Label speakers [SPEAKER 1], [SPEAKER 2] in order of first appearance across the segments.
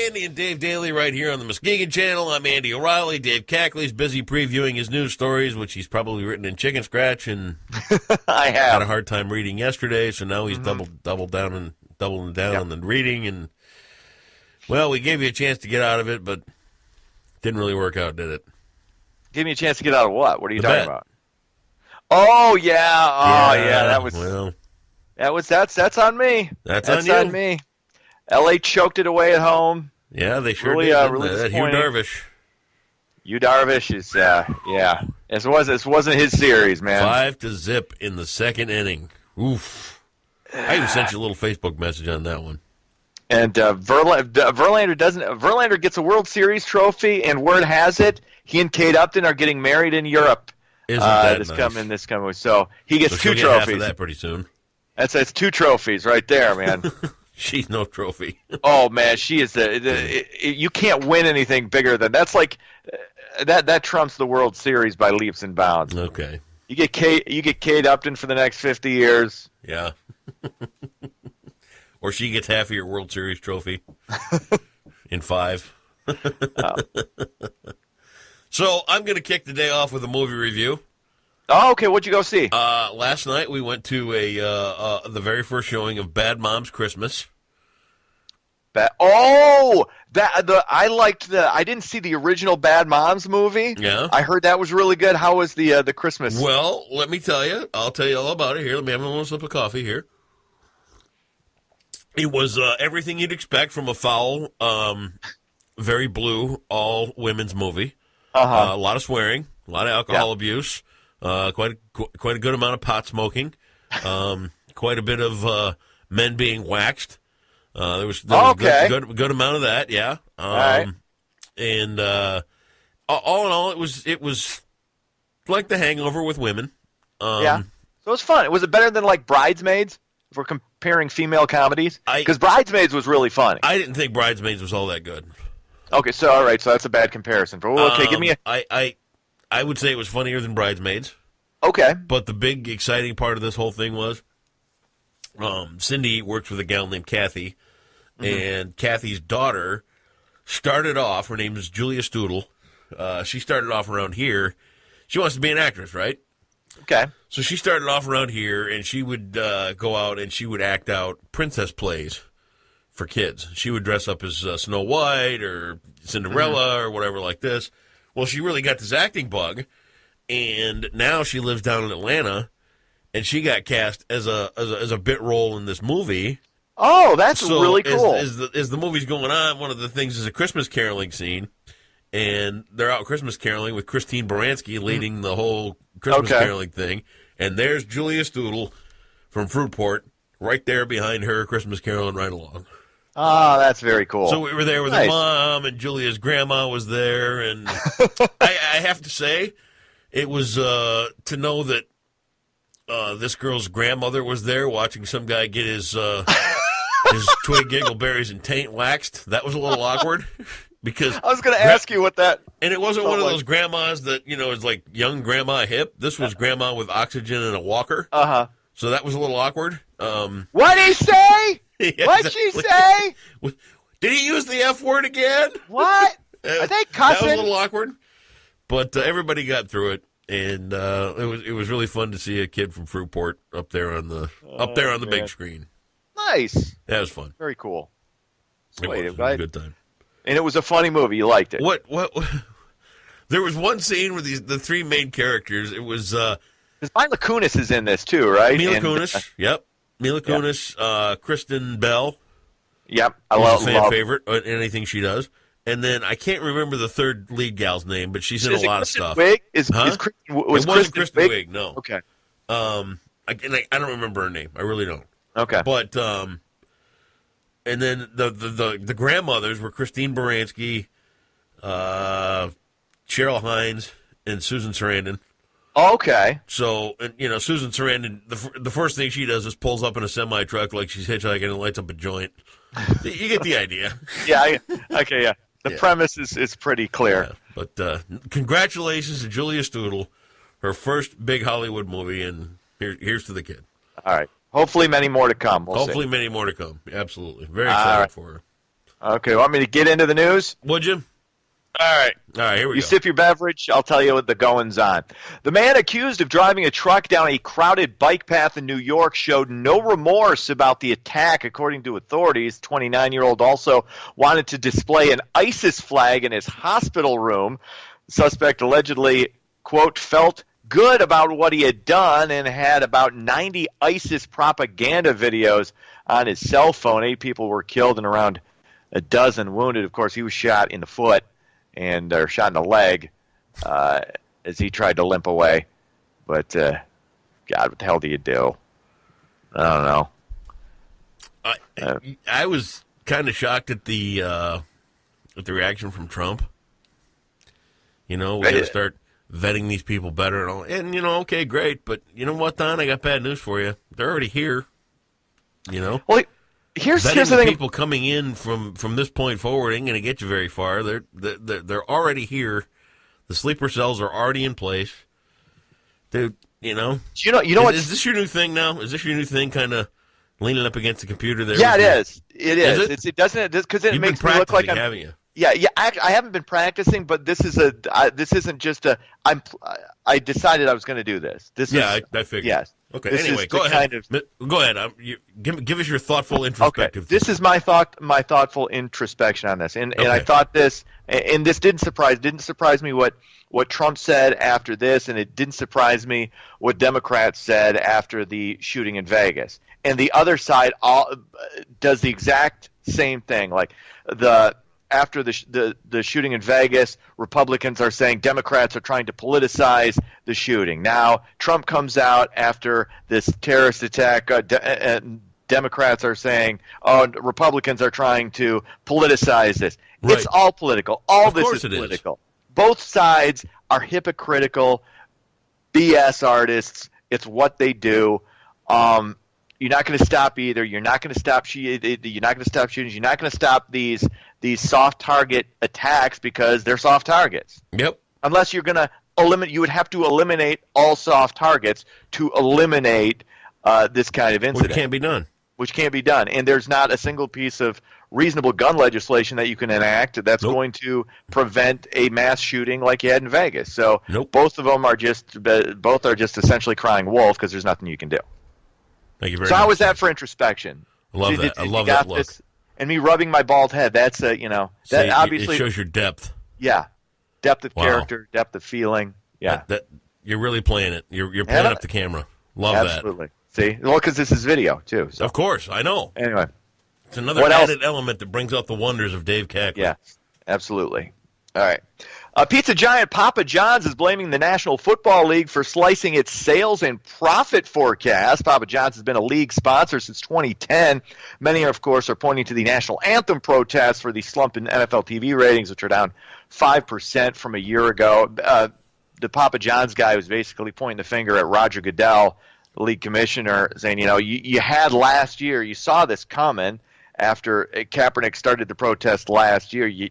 [SPEAKER 1] Andy and Dave Daly right here on the Muskegon Channel. I'm Andy O'Reilly. Dave Cackley's busy previewing his news stories, which he's probably written in chicken scratch and
[SPEAKER 2] I have
[SPEAKER 1] had a hard time reading yesterday, so now he's doubling down on the reading. And, well, we gave you a chance to get out of it, but didn't really work out, did it?
[SPEAKER 2] Give me a chance to get out of what? What are you
[SPEAKER 1] The
[SPEAKER 2] talking
[SPEAKER 1] bet.
[SPEAKER 2] about? Oh, yeah. Oh, yeah. That was.
[SPEAKER 1] Well,
[SPEAKER 2] That's on me.
[SPEAKER 1] That's
[SPEAKER 2] on
[SPEAKER 1] you.
[SPEAKER 2] me. LA choked it away at home.
[SPEAKER 1] Yeah, they sure
[SPEAKER 2] Really,
[SPEAKER 1] did. Didn't
[SPEAKER 2] really
[SPEAKER 1] they? That Hugh
[SPEAKER 2] disappointing.
[SPEAKER 1] Darvish.
[SPEAKER 2] Yu Darvish is, yeah. This wasn't his series, man.
[SPEAKER 1] 5-0 in the second inning. Oof. I even sent you a little Facebook message on that one.
[SPEAKER 2] And Verlander gets a World Series trophy, and word has it, he and Kate Upton are getting married in Europe.
[SPEAKER 1] Isn't that
[SPEAKER 2] this
[SPEAKER 1] nice?
[SPEAKER 2] coming. So he gets
[SPEAKER 1] So
[SPEAKER 2] two
[SPEAKER 1] she'll get half of
[SPEAKER 2] trophies.
[SPEAKER 1] that pretty soon.
[SPEAKER 2] That's 2 trophies right there, man.
[SPEAKER 1] She's no trophy.
[SPEAKER 2] Oh man, she is you can't win anything bigger than that's like that trumps the World Series by leaps and bounds.
[SPEAKER 1] Okay.
[SPEAKER 2] You get Kate Upton for the next 50 years.
[SPEAKER 1] Yeah. Or she gets half of your World Series trophy in 5. So I'm going to kick the day off with a movie review.
[SPEAKER 2] Oh, okay. What'd you go see?
[SPEAKER 1] Last night we went to the very first showing of Bad Moms Christmas.
[SPEAKER 2] I liked I didn't see the original Bad Moms movie.
[SPEAKER 1] Yeah.
[SPEAKER 2] I heard that was really good. How was the Christmas?
[SPEAKER 1] Well, let me tell you. I'll tell you all about it here. Let me have a little sip of coffee here. It was everything you'd expect from a foul, very blue, all-women's movie. A lot of swearing, a lot of alcohol abuse, quite a good amount of pot smoking, quite a bit of men being waxed. There was a good amount of that, yeah.
[SPEAKER 2] Right.
[SPEAKER 1] And all in all, it was like The Hangover with women.
[SPEAKER 2] Yeah, so it was fun. Was it better than like Bridesmaids? If we're comparing female comedies, because Bridesmaids was really funny.
[SPEAKER 1] I didn't think Bridesmaids was all that good.
[SPEAKER 2] Okay, so all right, so that's a bad comparison. Okay, give me a.
[SPEAKER 1] I would say it was funnier than Bridesmaids.
[SPEAKER 2] Okay.
[SPEAKER 1] But the big exciting part of this whole thing was Cindy works with a gal named Kathy, and Kathy's daughter started off, her name is Julia Steudel. She started off around here. She wants to be an actress, right?
[SPEAKER 2] Okay.
[SPEAKER 1] So she started off around here, and she would go out and she would act out princess plays for kids. She would dress up as Snow White or Cinderella or whatever like this. Well, she really got this acting bug, and now she lives down in Atlanta, and she got cast as a bit role in this movie.
[SPEAKER 2] Oh, that's really cool.
[SPEAKER 1] As the movie's going on, one of the things is a Christmas caroling scene, and they're out Christmas caroling with Christine Baranski leading the whole Christmas caroling thing, and there's Julia Steudel from Fruitport right there behind her, Christmas caroling right along.
[SPEAKER 2] Oh, that's very cool.
[SPEAKER 1] So we were there with her mom, and Julia's grandma was there, and I have to say, it was to know that this girl's grandmother was there watching some guy get his twig, giggleberries, and taint waxed. That was a little awkward. Because
[SPEAKER 2] I was going to ask you what that...
[SPEAKER 1] And it wasn't one of those grandmas that, is like young grandma hip. This was grandma with oxygen and a walker.
[SPEAKER 2] Uh-huh.
[SPEAKER 1] So that was a little awkward.
[SPEAKER 2] What'd he say?
[SPEAKER 1] Yeah,
[SPEAKER 2] What'd she say?
[SPEAKER 1] Did he use the F word again?
[SPEAKER 2] What? Are they cussing?
[SPEAKER 1] That was a little awkward. But everybody got through it. And it was really fun to see a kid from Fruitport up there on the big screen.
[SPEAKER 2] Nice.
[SPEAKER 1] That was fun.
[SPEAKER 2] Very cool.
[SPEAKER 1] It was a good time.
[SPEAKER 2] And it was a funny movie. You liked it.
[SPEAKER 1] What? There was one scene where the 3 main characters. It was
[SPEAKER 2] Mila Kunis is in this too, right?
[SPEAKER 1] Mila Kunis. Yep. Mila Kunis. Kristen Bell.
[SPEAKER 2] Yep.
[SPEAKER 1] I love a fan favorite in anything she does. And then I can't remember the third lead gal's name, but she's in a lot of stuff.
[SPEAKER 2] Wiig?
[SPEAKER 1] It wasn't Kristen Wiig. No.
[SPEAKER 2] Okay.
[SPEAKER 1] I don't remember her name. I really don't.
[SPEAKER 2] Okay.
[SPEAKER 1] But and then the grandmothers were Christine Baranski, Cheryl Hines, and Susan Sarandon.
[SPEAKER 2] Okay.
[SPEAKER 1] So, Susan Sarandon, the first thing she does is pulls up in a semi-truck like she's hitchhiking and lights up a joint. You get the idea.
[SPEAKER 2] Yeah. The premise is pretty clear.
[SPEAKER 1] Yeah, but congratulations to Julia Steudel, her first big Hollywood movie, and here's to the kid.
[SPEAKER 2] All right. Hopefully many more to come. We'll
[SPEAKER 1] Hopefully
[SPEAKER 2] see.
[SPEAKER 1] many more to come. Absolutely. Very excited for her.
[SPEAKER 2] Okay, want me to get into the news?
[SPEAKER 1] Would you?
[SPEAKER 2] All right.
[SPEAKER 1] All right, here we
[SPEAKER 2] You
[SPEAKER 1] go.
[SPEAKER 2] sip your beverage, I'll tell you what the goings on. The man accused of driving a truck down a crowded bike path in New York showed no remorse about the attack, according to authorities. 29-year-old also wanted to display an ISIS flag in his hospital room. The suspect allegedly, quote, felt good about what he had done and had about 90 ISIS propaganda videos on his cell phone. 8 people were killed and around a dozen wounded. Of course, he was shot in the foot or shot in the leg as he tried to limp away. But, God, what the hell do you do? I don't know.
[SPEAKER 1] I was kind of shocked at the reaction from Trump. You know, we got to start vetting these people better and all. And, you know, okay, great. But you know what, Don? I got bad news for you. They're already here. You know?
[SPEAKER 2] Well, here's the thing.
[SPEAKER 1] People coming in from this point forward ain't going to get you very far. They're already here. The sleeper cells are already in place. Dude, you know what? Is this your new thing now? Is this your new thing, kind of leaning up against the computer there?
[SPEAKER 2] Yeah, it is. It is. It doesn't, because it makes me look like I'm.
[SPEAKER 1] Haven't you?
[SPEAKER 2] Yeah. I haven't been practicing, but this isn't just a. I decided I was going to do this.
[SPEAKER 1] I figured.
[SPEAKER 2] Yes.
[SPEAKER 1] Okay.
[SPEAKER 2] This
[SPEAKER 1] anyway,
[SPEAKER 2] is
[SPEAKER 1] go ahead. Go ahead. Give us your thoughtful introspective.
[SPEAKER 2] Okay. This is my thoughtful introspection on this, and I thought this, and this didn't surprise me what Trump said after this, and it didn't surprise me what Democrats said after the shooting in Vegas. And the other side does the exact same thing. Like after the shooting in Vegas, Republicans are saying Democrats are trying to politicize the shooting. Now Trump comes out after this terrorist attack, and Democrats are saying, oh, Republicans are trying to politicize this. Right. It's all political. All this is political. Both sides are hypocritical BS artists. It's what they do. You're not going to stop either. You're not going to stop. You're not going to stop shootings. You're not going to stop these soft target attacks because they're soft targets.
[SPEAKER 1] Yep.
[SPEAKER 2] Unless you're going to eliminate, you would have to eliminate all soft targets to eliminate this kind of incident. Which can't be done. And there's not a single piece of reasonable gun legislation that you can enact that's going to prevent a mass shooting like you had in Vegas. So both of them are just essentially crying wolf because there's nothing you can do.
[SPEAKER 1] Thank you very much.
[SPEAKER 2] So how was that for introspection?
[SPEAKER 1] I love that. I love that look.
[SPEAKER 2] And me rubbing my bald head. That's that obviously
[SPEAKER 1] it shows your depth.
[SPEAKER 2] Yeah, depth of character, depth of feeling. Yeah,
[SPEAKER 1] that you're really playing it. You're playing up the camera. Love that.
[SPEAKER 2] Absolutely. See, well, because this is video too. So.
[SPEAKER 1] Of course, I know.
[SPEAKER 2] Anyway,
[SPEAKER 1] it's another added element that brings out the wonders of Dave Cackler.
[SPEAKER 2] Yeah, absolutely. All right. Pizza giant Papa John's is blaming the National Football League for slicing its sales and profit forecast. Papa John's has been a league sponsor since 2010. Many, of course, are pointing to the national anthem protests for the slump in NFL TV ratings, which are down 5% from a year ago. The Papa John's guy was basically pointing the finger at Roger Goodell, the league commissioner, saying, you had last year, you saw this coming after Kaepernick started the protest last year. You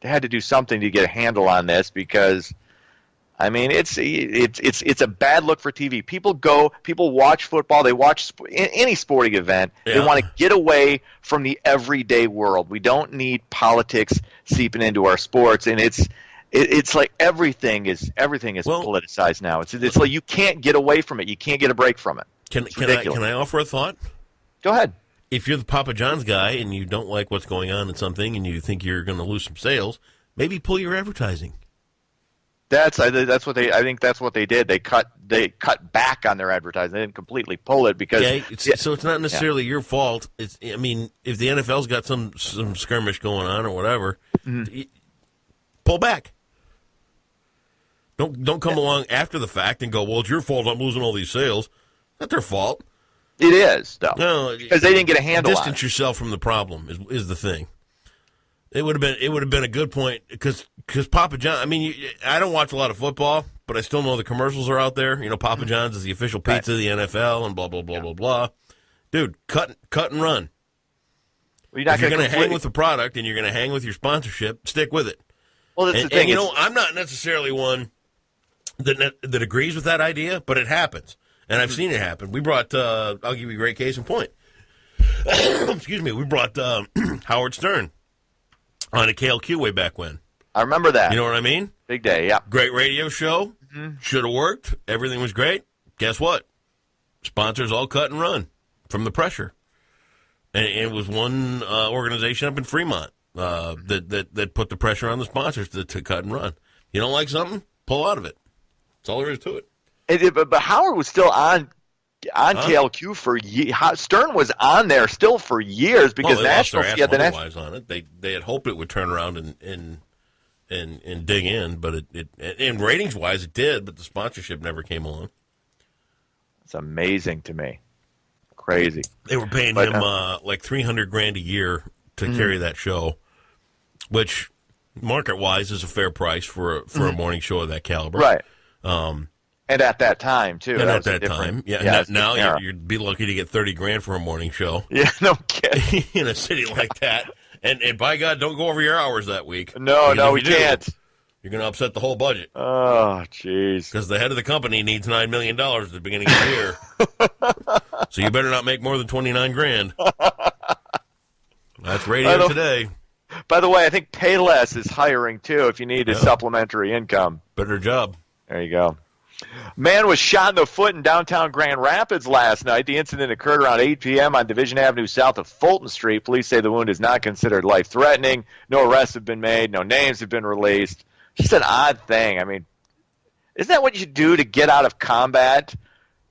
[SPEAKER 2] had to do something to get a handle on this because, I mean, it's a bad look for TV. People watch football. They watch any sporting event. Yeah. They want to get away from the everyday world. We don't need politics seeping into our sports, and it's like everything is politicized now. It's like you can't get away from it. You can't get a break from it.
[SPEAKER 1] Can I offer a thought?
[SPEAKER 2] Go ahead.
[SPEAKER 1] If you're the Papa John's guy and you don't like what's going on in something and you think you're going to lose some sales, maybe pull your advertising.
[SPEAKER 2] I think that's what they did. They cut back on their advertising. They didn't completely pull it because
[SPEAKER 1] so it's not necessarily your fault. If the NFL's got some skirmish going on or whatever, pull back. Don't come along after the fact and go, well, it's your fault I'm losing all these sales. Not their fault.
[SPEAKER 2] It is, though.
[SPEAKER 1] No,
[SPEAKER 2] because they didn't get a handle on it.
[SPEAKER 1] Distance yourself from the problem is the thing. It would have been a good point because Papa John. I mean, I don't watch a lot of football, but I still know the commercials are out there. Papa John's is the official pizza of the NFL, and blah blah blah blah blah. Dude, cut and run. Well, if you're going to hang with the product and you're going to hang with your sponsorship, stick with it.
[SPEAKER 2] Well, that's the thing.
[SPEAKER 1] I'm not necessarily one that agrees with that idea, but it happens. And I've seen it happen. We brought, I'll give you a great case in point. Excuse me. We brought Howard Stern on a KLQ way back when.
[SPEAKER 2] I remember that.
[SPEAKER 1] You know what I mean?
[SPEAKER 2] Big day, yeah.
[SPEAKER 1] Great radio show. Should have worked. Everything was great. Guess what? Sponsors all cut and run from the pressure. And it was one organization up in Fremont that put the pressure on the sponsors to cut and run. You don't like something? Pull out of it. That's all there is to it.
[SPEAKER 2] But Howard was still on KLQ for years. Stern was on there still for years because Nationals
[SPEAKER 1] had the money-wise on it. They had hoped it would turn around and dig in, but and ratings-wise it did, but the sponsorship never came along.
[SPEAKER 2] It's amazing to me. Crazy.
[SPEAKER 1] They were paying him like $300,000 a year to carry that show, which market-wise is a fair price for a morning show of that caliber.
[SPEAKER 2] Right. And at that time, too.
[SPEAKER 1] And at that time. Yeah. Now you'd be lucky to get $30,000 for a morning show.
[SPEAKER 2] Yeah, no kidding.
[SPEAKER 1] In a city like that. And by God, don't go over your hours that week.
[SPEAKER 2] No, we can't.
[SPEAKER 1] You're going to upset the whole budget.
[SPEAKER 2] Oh, jeez.
[SPEAKER 1] Because the head of the company needs $9 million at the beginning of the year. So you better not make more than $29,000. That's radio today.
[SPEAKER 2] By the way, I think Payless is hiring, too, if you need a supplementary income.
[SPEAKER 1] Better job.
[SPEAKER 2] There you go. Man was shot in the foot in downtown Grand Rapids last night. The incident occurred around 8 p.m. on Division Avenue south of Fulton Street. Police say the wound is not considered life-threatening. No arrests have been made. No names have been released. Just an odd thing. I mean, isn't that what you do to get out of combat?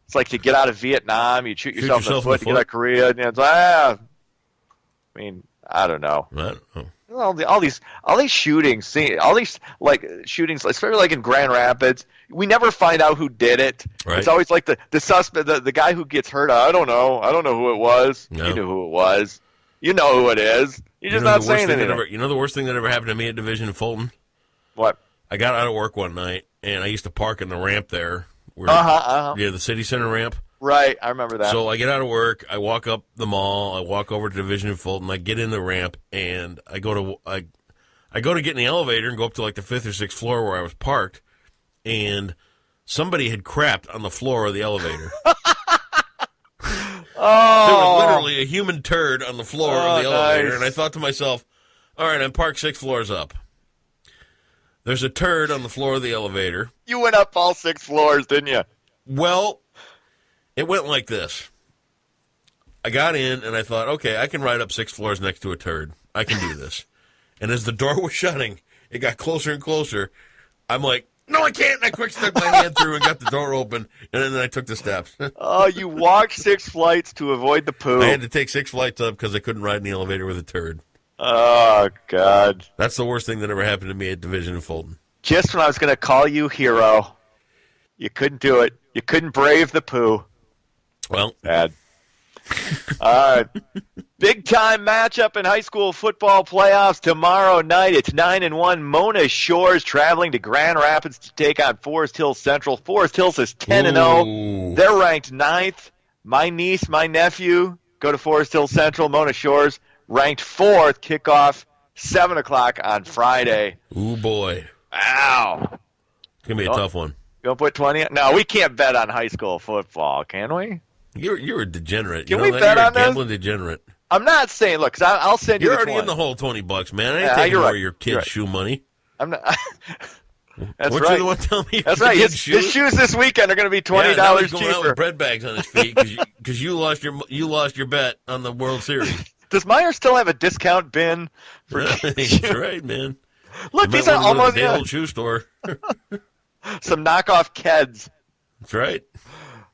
[SPEAKER 2] It's like to get out of Vietnam. You shoot yourself in the foot to get out of Korea. And it's like, I mean, I don't know. All these shootings, shootings, especially like in Grand Rapids, we never find out who did it. Right. It's always like the suspect, the guy who gets hurt. I don't know who it was. No. You knew who it was. You know who it is. You're just not saying anything.
[SPEAKER 1] You know the worst thing that ever happened to me at Division in Fulton?
[SPEAKER 2] What?
[SPEAKER 1] I got out of work one night, and I used to park in the ramp there. Yeah, the city center ramp.
[SPEAKER 2] Right, I remember that.
[SPEAKER 1] So I get out of work, I walk up the mall, I walk over to Division in Fulton, I get in the ramp, and I go to get in the elevator and go up to like the 5th or 6th floor where I was parked, and somebody had crapped on the floor of the elevator. There was literally a human turd on the floor of the elevator, nice. And I thought to myself, all right, I'm parked 6 floors up. There's a turd on the floor of the elevator.
[SPEAKER 2] You went up all 6 floors, didn't you?
[SPEAKER 1] Well, it went like this. I got in, and I thought, okay, I can ride up 6 floors next to a turd. I can do this. And as the door was shutting, it got closer and closer. I'm like, no, I can't. And I quick stuck my hand through and got the door open, and then I took the steps.
[SPEAKER 2] Oh, you walked 6 flights to avoid the poo.
[SPEAKER 1] I had to take 6 flights up because I couldn't ride in the elevator with a turd.
[SPEAKER 2] Oh, God.
[SPEAKER 1] That's the worst thing that ever happened to me at Division in Fulton.
[SPEAKER 2] Just when I was going to call you hero, you couldn't do it. You couldn't brave the poo.
[SPEAKER 1] Well.
[SPEAKER 2] Bad. All right. Big-time matchup in high school football playoffs tomorrow night. It's 9-1. Mona Shores traveling to Grand Rapids to take on Forest Hills Central. Forest Hills is 10-0. They're ranked 9th. My niece, my nephew go to Forest Hills Central. Mona Shores ranked 4th. Kickoff 7 o'clock on Friday.
[SPEAKER 1] Ooh, boy.
[SPEAKER 2] Ow.
[SPEAKER 1] It's going to be a tough one.
[SPEAKER 2] You going to put 20? No, we can't bet on high school football, can we?
[SPEAKER 1] You're a degenerate.
[SPEAKER 2] Can we bet on this?
[SPEAKER 1] You're a gambling degenerate.
[SPEAKER 2] I'm not saying, look, because I'll send you
[SPEAKER 1] You're
[SPEAKER 2] the
[SPEAKER 1] already
[SPEAKER 2] 20.
[SPEAKER 1] in the whole $20, man. I ain't taking more of your kids' shoe money.
[SPEAKER 2] I'm not.
[SPEAKER 1] That's Weren't right. You the one telling me
[SPEAKER 2] That's right. His shoes this weekend are going to be $20
[SPEAKER 1] now he's
[SPEAKER 2] cheaper.
[SPEAKER 1] Going out with bread bags on his feet because you lost your bet on the World Series.
[SPEAKER 2] Does Meyer still have a discount bin for
[SPEAKER 1] That's right, man.
[SPEAKER 2] Look, these are almost
[SPEAKER 1] the old shoe store.
[SPEAKER 2] Some knockoff Keds.
[SPEAKER 1] That's right.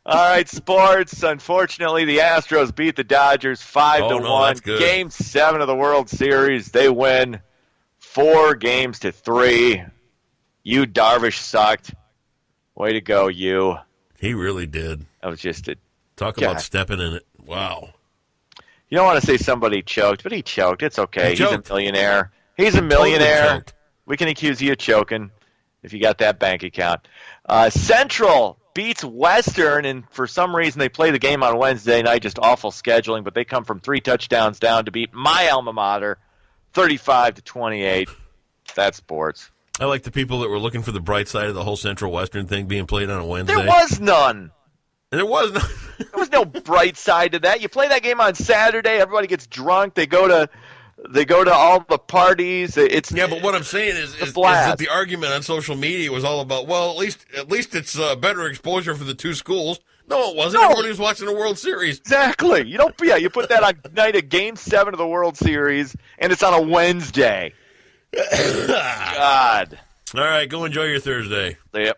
[SPEAKER 2] All right, sports. Unfortunately, the Astros beat the Dodgers 5-1. Game 7 of the World Series. They win 4-3. You Darvish sucked. Way to go, you.
[SPEAKER 1] He really did.
[SPEAKER 2] That was just a
[SPEAKER 1] talk about stepping in it. Wow.
[SPEAKER 2] You don't want to say somebody choked, but he choked. It's okay. He's a millionaire. He's a millionaire. Totally we can accuse you of choking if you got that bank account. Central beats Western, and for some reason they play the game on Wednesday night, just awful scheduling, but they come from 3 touchdowns down to beat my alma mater 35-28. That's sports.
[SPEAKER 1] I like the people that were looking for the bright side of the whole Central Western thing being played on a Wednesday.
[SPEAKER 2] There was none.
[SPEAKER 1] There was none.
[SPEAKER 2] There was no bright side to that. You play that game on Saturday, everybody gets drunk, they go to They go to all the parties. It's
[SPEAKER 1] Yeah, but what I'm saying is
[SPEAKER 2] blast.
[SPEAKER 1] that the argument on social media was all about, well, at least it's better exposure for the two schools. No, it wasn't.
[SPEAKER 2] No.
[SPEAKER 1] Everybody was watching the World Series.
[SPEAKER 2] Exactly. You put that on night of Game 7 of the World Series, and it's on a Wednesday. God.
[SPEAKER 1] All right, go enjoy your Thursday.
[SPEAKER 2] Yep.